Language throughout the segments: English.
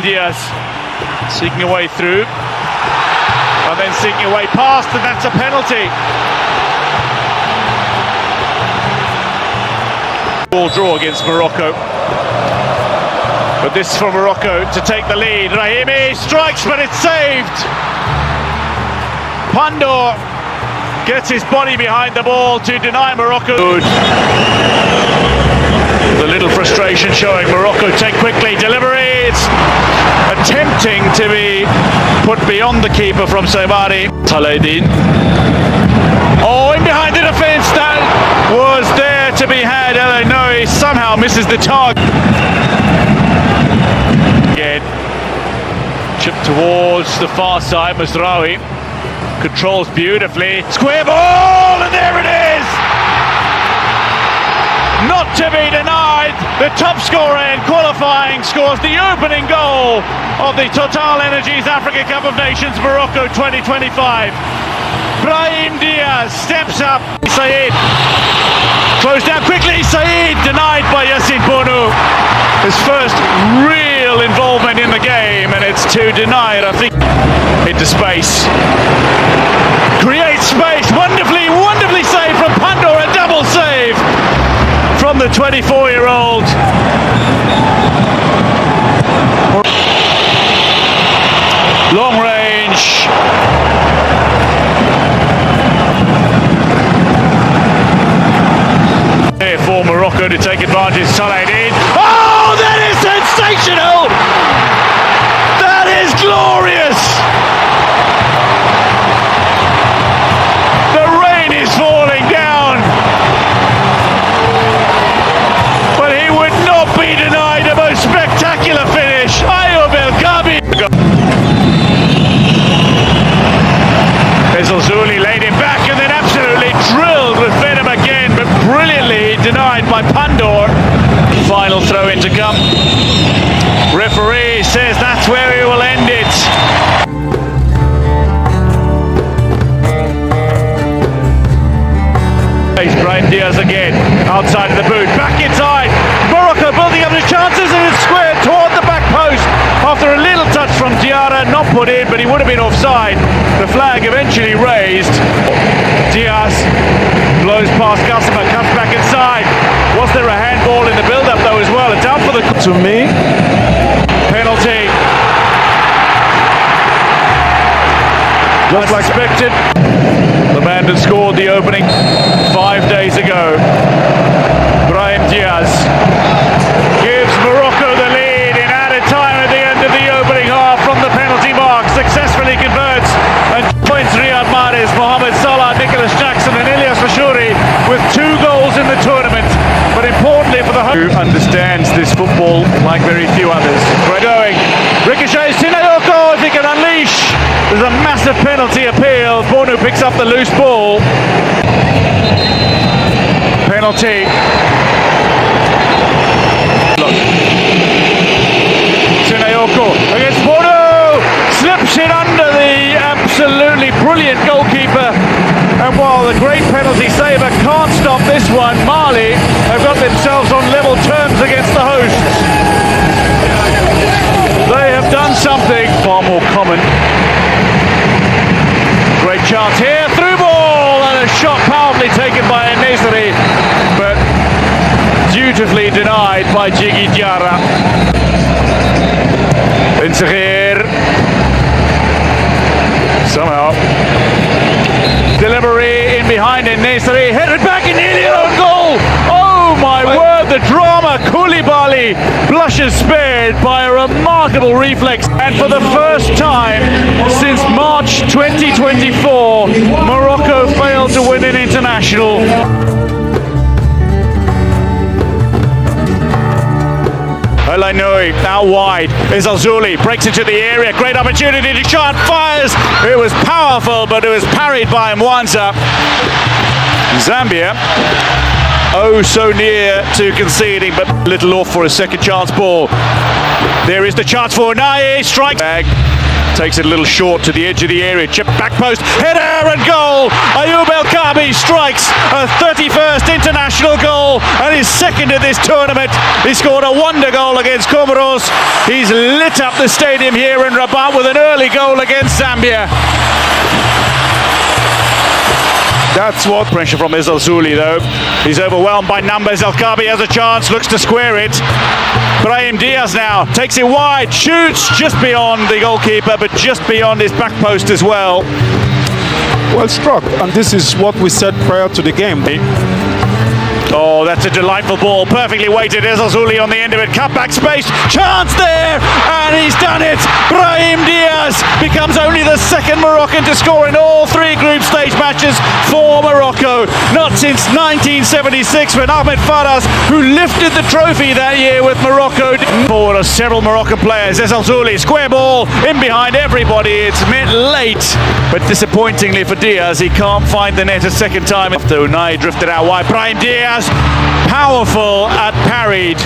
Diaz seeking a way through, and then seeking a way past, and that's a penalty. Ball draw against Morocco. But this is for Morocco to take the lead. Rahimi strikes, but it's saved. Pandor gets his body behind the ball to deny Morocco. Good. The little frustration showing. Morocco take quickly. Delivery. It's attempting to be put beyond the keeper from Saibari. Taledin. Oh, in behind the defence. That was there to be had. No, he somehow misses the target. Again. Chip towards the far side. Mazraoui controls beautifully. Square ball, and there it is! Not to be denied, the top scorer in qualifying scores the opening goal of the Total Energies Africa Cup of Nations Morocco 2025. Brahim Diaz steps up. Said closed down quickly. Said denied by Yassine Bono. His first real involvement in the game, and it's to deny it, I think. Into space. Creates space. Wonderfully saved from Pandor. A double save from the 24-year-old. Long range. Here for Morocco to take advantage. Taledin. Oh, that is sensational! That is glorious! The rain is falling down, but he would not be denied a most spectacular finish. Ayoub El Kabi. Zuli laid him back and then absolutely drilled with venom again, but brilliantly denied by Pandor. Final throw in to come. Referee says that's where he will end it. Brahim Diaz again, outside of the boot, back inside. Morocco building up the chances, and it's squared toward the back post after a little touch from Diarra, not put in, but he would have been offside. The flag eventually raised. Diaz blows past Gassama, comes back inside. Was there a handball in the build-up though as well? It's down for the... To me. Penalty. Just like expected. The man that scored the opening 5 days ago. Brahim Diaz gives Morocco the lead in added time at the end of the opening half from the penalty mark. Successfully converts and points Riyad Mahrez, Mohamed Salah, Nicholas Jackson and Ilyas Mashuri with 2 goals in the tournament. But importantly for the who understands this football like very few others. We're going. Ricochet, Sinayoko, if he can unleash. There's a massive penalty appeal. Bono picks up the loose ball. Penalty. Look. Sinayoko against Bono. Slips it under the absolutely brilliant goalkeeper. And while the great penalty saver can't stop this one, Mali have got themselves on level terms against the hosts. They have done something far more common. Great chance here, through ball, and a shot powerfully taken by Nesri, but dutifully denied by Jigi Diarra. Insahir. Somehow. Delivery in behind Nesri, headed back and nearly own goal. Oh my word, the drama. Koulibaly blushes spared by a remarkable reflex. And for the first time since March 2024, Morocco failed to win an international. Elainoui out wide. Is Alzuli, breaks into the area. Great opportunity to shot, fires. It was powerful, but it was parried by Mwanza. Zambia Oh, so near to conceding, but little off for a second chance ball. There is the chance for Unai, strikes. Takes it a little short to the edge of the area. Chip back post, header and goal. Ayoub El Kabi strikes a 31st international goal and his second of this tournament. He scored a wonder goal against Comoros. He's lit up the stadium here in Rabat with an early goal against Zambia. That's what pressure from Isel Zuli though. He's overwhelmed by numbers. El Kabi has a chance, looks to square it. Brahim Diaz now takes it wide, shoots just beyond the goalkeeper, but just beyond his back post as well. Well struck, and this is what we said prior to the game. Oh, that's a delightful ball, perfectly weighted. Isel Zuli on the end of it, cut back space, chance there, and he's done it. Brahim Diaz becomes only the second Moroccan to score in all three group stage matches for Morocco. Not since 1976 when Ahmed Faras, who lifted the trophy that year with Morocco. Forward are several Moroccan players. Isel Zuli, square ball, in behind everybody. It's met late, but disappointingly for Diaz, he can't find the net a second time. After Unai drifted out wide, Brahim Diaz, powerful at parried.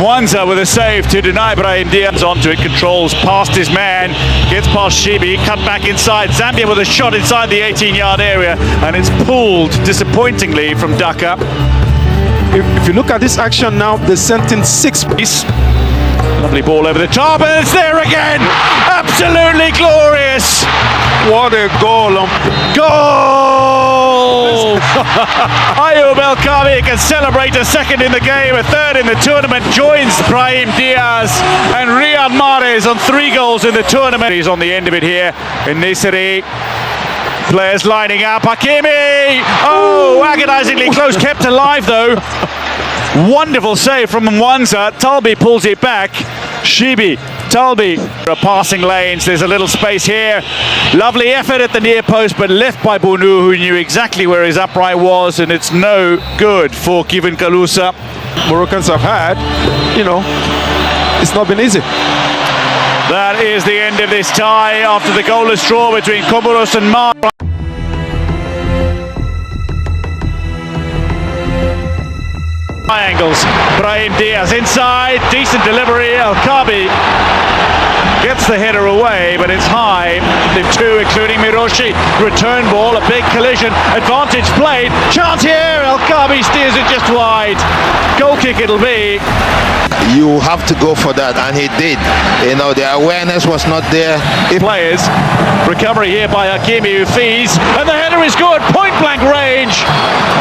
Mwanza with a save to deny Brahim Diaz. Onto it, controls past his man, gets past Shibi, cut back inside. Zambia with a shot inside the 18-yard area, and it's pulled disappointingly from Dhaka. If you look at this action now, they sent in 6 pieces. Lovely ball over the top, and it's there again. Absolutely glorious. What a goal! Goal! Ayoub El Kabi can celebrate a second in the game, a third in the tournament, joins Brahim Diaz and Riyad Mahrez on 3 goals in the tournament. He's on the end of it here in Nigéria. Players lining up. Hakimi! Oh, agonizingly close, kept alive though. Wonderful save from Mwanza. Talbi pulls it back. Shibi, Talbi, passing lanes. There's a little space here. Lovely effort at the near post, but left by Bonou, who knew exactly where his upright was, and it's no good for Kevin Kalusa. Moroccans have had, it's not been easy. That is the end of this tie after the goalless draw between Comoros and Mar. Triangles. Brahim Diaz inside, decent delivery. El Kabi gets the header away, but it's high. The 2, including Miroshi. Return ball, a big collision. Advantage played. Chance here. El Kabi steers it just wide. Goal kick it'll be. You have to go for that, and he did. The awareness was not there. Players, recovery here by Hakimi, who feeds, and the header is good, point blank range.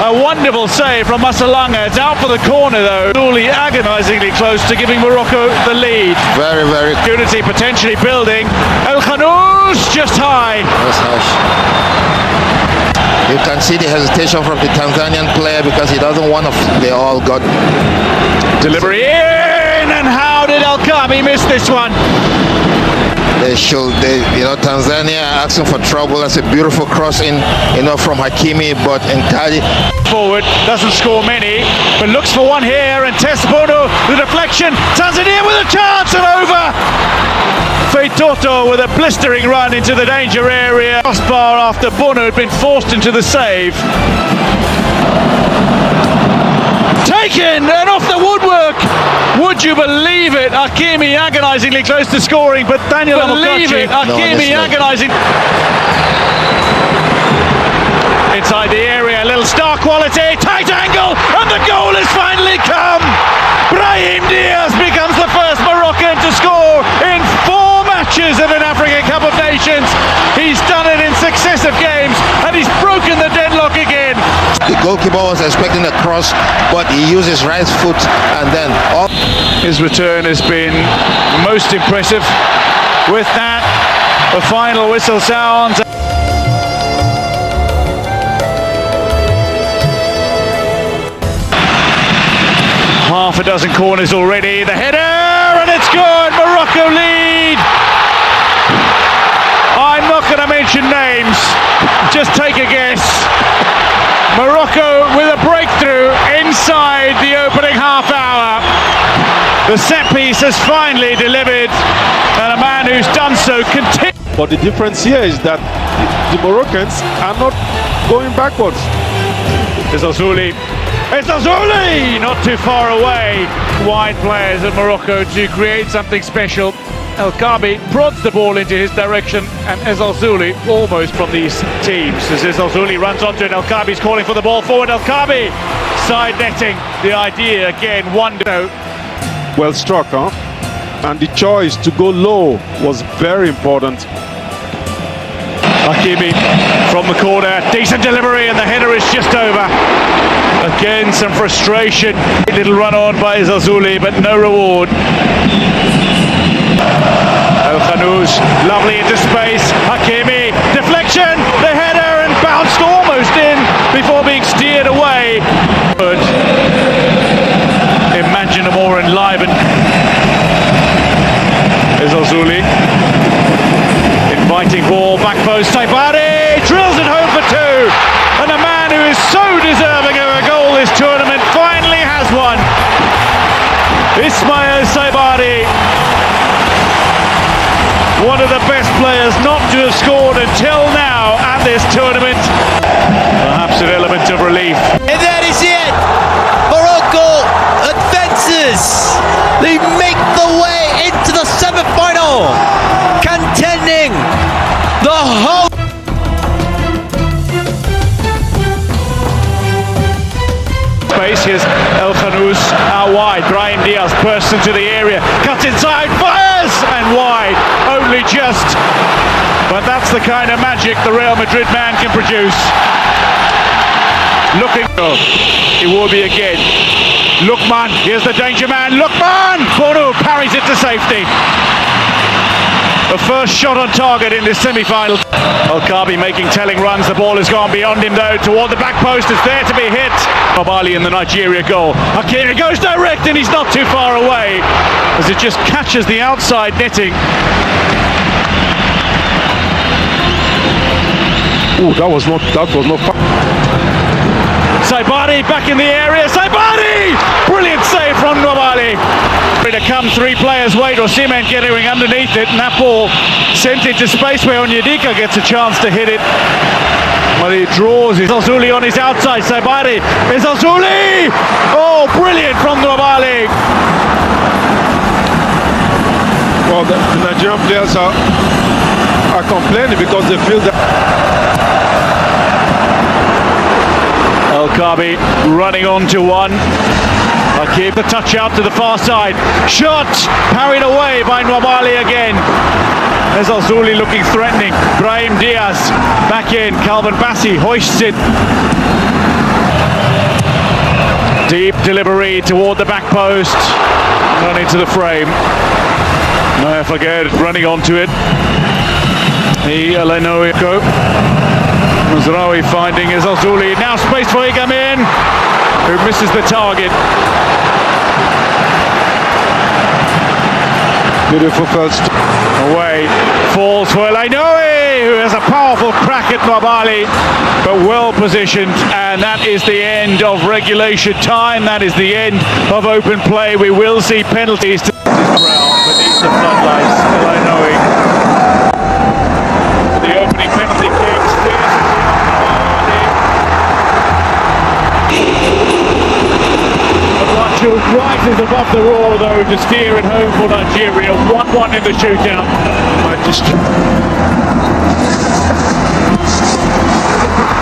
A wonderful save from Masalanga. It's out for the corner though. Zuli agonizingly close to giving Morocco the lead. Very, very. Opportunity potentially building. El Khanous just high. That's harsh. You can see the hesitation from the Tanzanian player because he doesn't want to. They all got delivery in, and how did El Kabi miss this one? Tanzania asking for trouble. That's a beautiful crossing, from Hakimi, but Nkadi forward doesn't score many, but looks for one here, and Bonou, the deflection. Tanzania with a chance and over. Feitoto with a blistering run into the danger area. Crossbar after Bonou had been forced into the save. Taken and off the woodwork. Would you believe it? Hakimi agonizingly close to scoring, but Daniel Amokachi. Hakimi agonizing. Inside the area, a little star quality, tight angle, and the goal has finally come. Brahim Diaz becomes the first Moroccan to score in 4 matches at an African Cup of Nations. He's done it in successive games, and he's broken the deadlock again. The goalkeeper was expecting a cross, but he used his right foot, and then his return has been most impressive. With that, the final whistle sounds. Half a dozen corners already. The header, and it's good. Morocco lead. I'm not going to mention names. Just take a guess. Morocco with a breakthrough inside the opening half hour. The set piece has finally delivered, and a man who's done so continues. But the difference here is that the Moroccans are not going backwards. There's Zuli It's Azuli! Not too far away. Wide players at Morocco to create something special. El Kabi prods the ball into his direction, and Azuli almost from these teams. As Azuli runs onto it, El Kabi's calling for the ball forward. El Kabi side netting. The idea again, one. Well struck, huh? And the choice to go low was very important. Hakimi from the corner, decent delivery, and the header is just over. Again, some frustration. Little run on by Azuli, but no reward. El Khanouz, lovely into space. Hakimi, deflection, the header, and bounced almost in before being steered away. But imagine a more enlivened Azuli. Inviting ball, back post, Saibari drills it home for two. And a man who is so deserving of a goal this tournament finally has one. Ismail Saibari, one of the best players not to have scored until now at this tournament. Perhaps an element of relief. And that is it! Morocco advances! They make the way into the semi-final, contending the whole. Space, here's El Khanouz out wide. Brahim Diaz bursts into the area, cuts inside, fires, and wide. Only just. But that's the kind of magic the Real Madrid man can produce. Looking, oh, it will be again. Lookman, here's the danger man. Lookman! Bono parries it to safety. The first shot on target in this semi-final. El Kabi making telling runs. The ball has gone beyond him though, toward the back post. It's there to be hit. Mobali in the Nigeria goal. Hakimi goes direct and he's not too far away, as it just catches the outside netting. Oh, that was not Saibari back in the area. Saibari! Brilliant save from Mobali. To come, three players wait, or Seaman getting underneath it, and that ball sent into space where Onyedika gets a chance to hit it. Well, he draws. It's Azuli on his outside. Saibari is Azuli! Oh, brilliant from Mobali. Well, the Nigerian players are complaining because they feel that. El Kabi running on to one. Keep the touch out to the far side. Shot parried away by Nwabali again. There's Azuli looking threatening. Brahim Diaz back in. Calvin Bassey hoists it. Deep delivery toward the back post. Run into the frame. No, forget running onto it. The Elenoiko. Mazraoui finding is Azuli. Now space for Igamin, who misses the target. Beautiful first. Away. Falls for Elenoui, who has a powerful crack at Mobali, but well positioned. And that is the end of regulation time. That is the end of open play. We will see penalties to beneath the floodlights. Elenoui. The opening penalty kick. Rises above the roar though to steer it home for Nigeria. 1-1 in the shootout.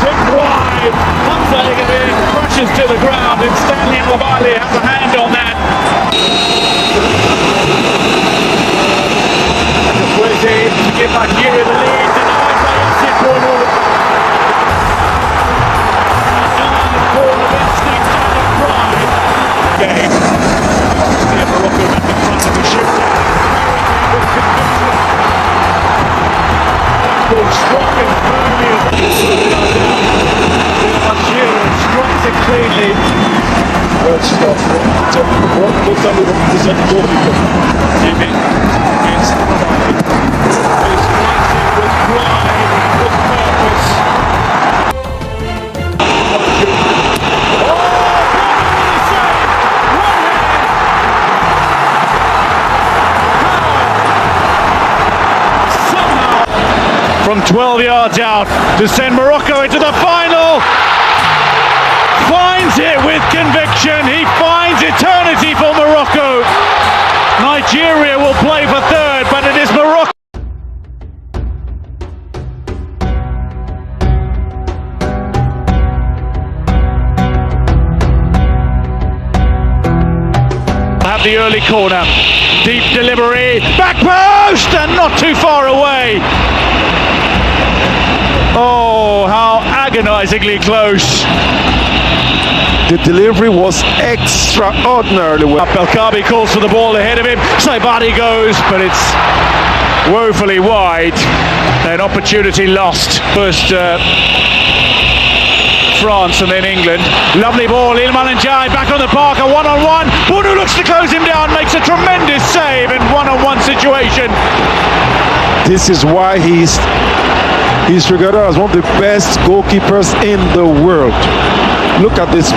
Tip wide, Hamza Igamin crashes to the ground, and Stanley Mobali has a hand on that. Wizzy to give Nigeria the lead, denied by Yossi Bono. Game. Morocco back in front of the shootout. Strong and firmly. Nigeria strikes it cleanly. Well stopped. What double was that goal? Jimmy against the body. He strikes it with pride, with purpose. From 12 yards out to send Morocco into the final. finds it with conviction. He finds eternity for Morocco. Nigeria will play for third, but it is Morocco. Have the early corner. Deep delivery. Back post and not too far away. Oh, how agonizingly close. The delivery was extraordinarily well. Belkabi calls for the ball ahead of him. Saibari goes, but it's woefully wide. An opportunity lost. First France and then England. Lovely ball. Ilman and Jai back on the park. A one-on-one. Bunu looks to close him down. Makes a tremendous save in one-on-one situation. This is why he's regarded as one of the best goalkeepers in the world. Look at this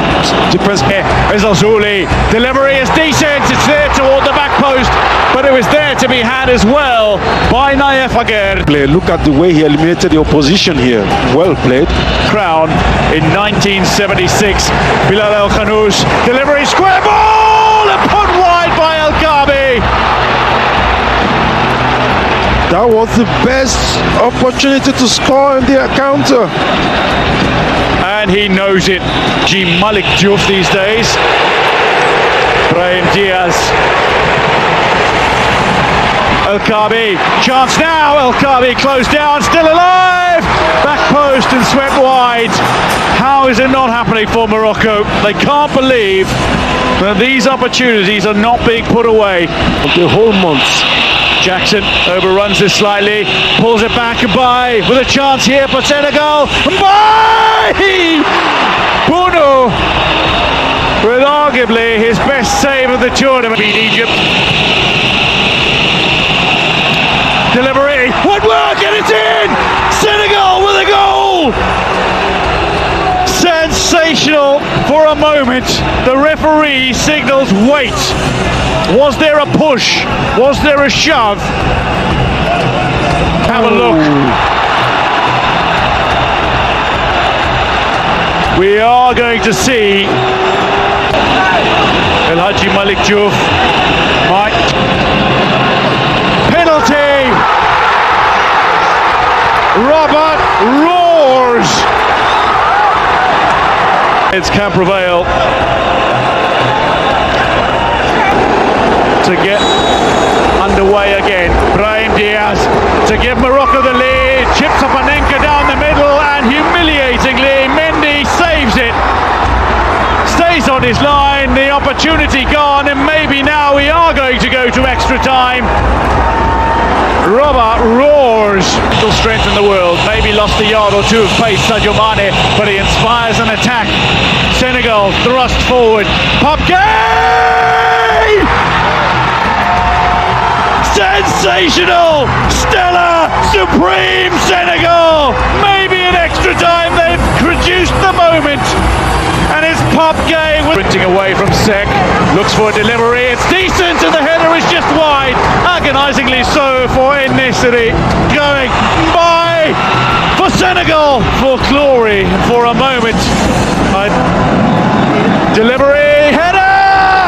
defense. There's Azuli. Delivery is decent. It's there toward the back post, but it was there to be had as well by Nayef Aguer. Look at the way he eliminated the opposition here. Well played. Crown in 1976. Bilal El Khanous. Delivery, square ball, and put wide by El Kabi. That was the best opportunity to score in the counter. And he knows it. G. Malik Diouf these days. Brahim Diaz. El Kabi. Chance now. El Kabi closed down. Still alive. Back post and swept wide. How is it not happening for Morocco? They can't believe that these opportunities are not being put away. The whole month. Jackson overruns this slightly, pulls it back and by with a chance here for Senegal. By Bunu with arguably his best save of the tournament. Beat Egypt. Delivery, woodwork, and it's in! Senegal with a goal! Sensational for a moment. The referee signals wait. Was there a push? Was there a shove? Have a look. We are going to see El Hadji Malik Diouf. Penalty. Robert roars. It's Camprevail to get underway again. Brahim Diaz to give Morocco the lead. Chips up Anenka down the middle and humiliatingly Mendy saves it. Stays on his line. The opportunity gone, and maybe now we are going to go to extra time. Robert roars. Still strength in the world. Maybe lost a yard or two of pace, Sadio Mane, but he inspires an attack. Senegal thrust forward. Popke! Sensational! Stellar! Supreme Senegal! Maybe in extra time they've produced the moment. And it's Popke sprinting away from Sek. Looks for a delivery. It's decent and the header is just wide. Agonizingly so for En-Nesyri. Going by for Senegal for glory for a moment. Delivery, header,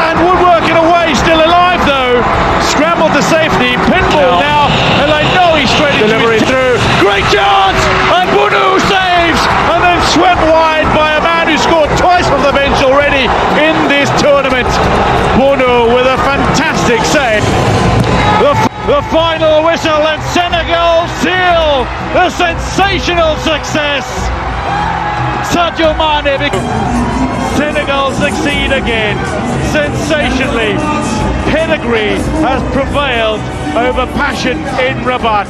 and woodwork it away. Still alive though. Scrambled to safety. Pinball now. And I know he's straight into delivery through. Great chance, and Bunu saves, and then swept wide by a man who scored twice from the bench already in this tournament. Bunu with a fantastic save. The final whistle, and Senegal seal the sensational success. Sadio Mane. Senegal succeed again, sensationally. Pedigree has prevailed over passion in Rabat.